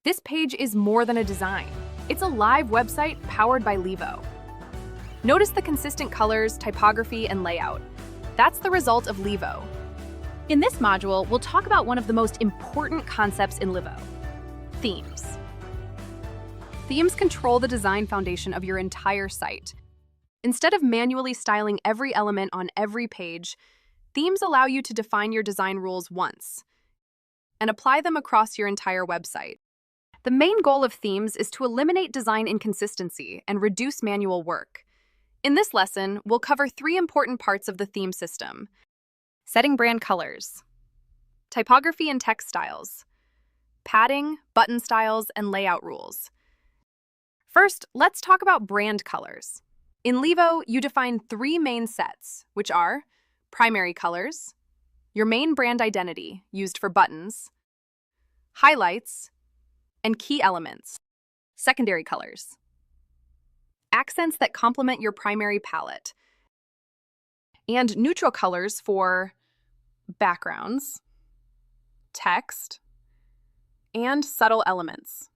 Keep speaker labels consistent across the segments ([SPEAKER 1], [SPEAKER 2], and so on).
[SPEAKER 1] This page is more than a design. It's a live website powered by Levo. Notice the consistent colors, typography, and layout. That's the result of Levo. In this module, we'll talk about one of the most important concepts in Levo: themes. Themes control the design foundation of your entire site. Instead of manually styling every element on every page, themes allow you to define your design rules once and apply them across your entire website. The main goal of themes is to eliminate design inconsistency and reduce manual work. In this lesson, we'll cover 3 important parts of the theme system: setting brand colors, typography and text styles, padding, button styles, and layout rules. First, let's talk about brand colors. In Levo, you define 3 main sets, which are primary colors, your main brand identity, used for buttons, highlights, and key elements. Secondary colors, accents that complement your primary palette, and neutral colors for backgrounds, text, and subtle elements.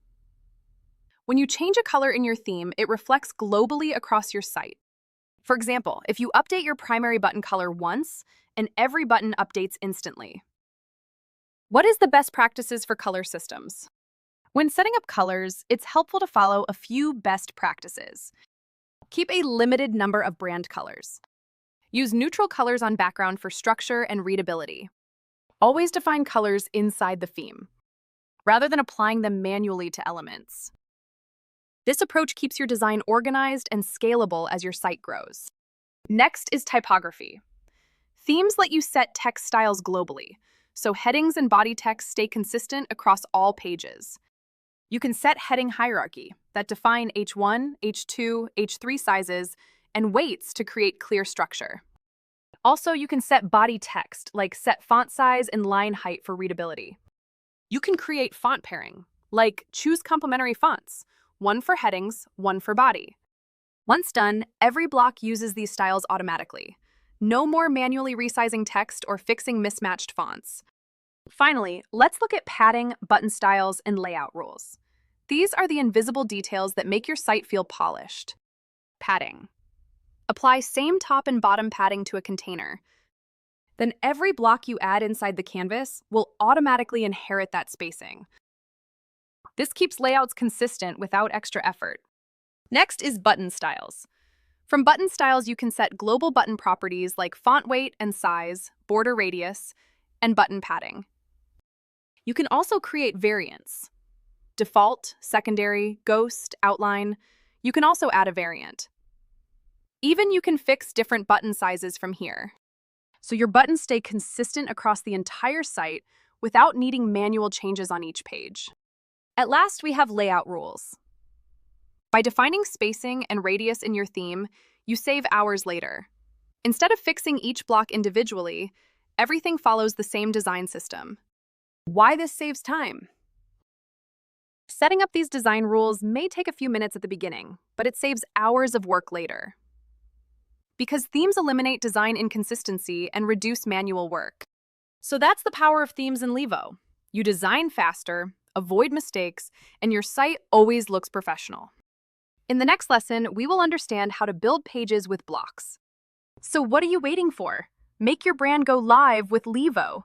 [SPEAKER 1] When you change a color in your theme, it reflects globally across your site. For example, if you update your primary button color once, and every button updates instantly. What is the best practices for color systems? When setting up colors, it's helpful to follow a few best practices. Keep a limited number of brand colors. Use neutral colors on background for structure and readability. Always define colors inside the theme, rather than applying them manually to elements. This approach keeps your design organized and scalable as your site grows. Next is typography. Themes let you set text styles globally, so headings and body text stay consistent across all pages. You can set heading hierarchy that define H1, H2, H3 sizes, and weights to create clear structure. Also, you can set body text, like set font size and line height for readability. You can create font pairing, like choose complementary fonts, one for headings, one for body. Once done, every block uses these styles automatically. No more manually resizing text or fixing mismatched fonts. Finally, let's look at padding, button styles, and layout rules. These are the invisible details that make your site feel polished. Padding. Apply same top and bottom padding to a container. Then every block you add inside the canvas will automatically inherit that spacing. This keeps layouts consistent without extra effort. Next is button styles. From button styles, you can set global button properties like font weight and size, border radius, and button padding. You can also create variants. Default, secondary, ghost, outline. You can also add a variant. Even you can fix different button sizes from here, so your buttons stay consistent across the entire site without needing manual changes on each page. At last, we have layout rules. By defining spacing and radius in your theme, you save hours later. Instead of fixing each block individually, everything follows the same design system. Why this saves time? Setting up these design rules may take a few minutes at the beginning, but it saves hours of work later. Because themes eliminate design inconsistency and reduce manual work. So that's the power of themes in Levo. You design faster, avoid mistakes, and your site always looks professional. In the next lesson, we will understand how to build pages with blocks. So what are you waiting for? Make your brand go live with Levo.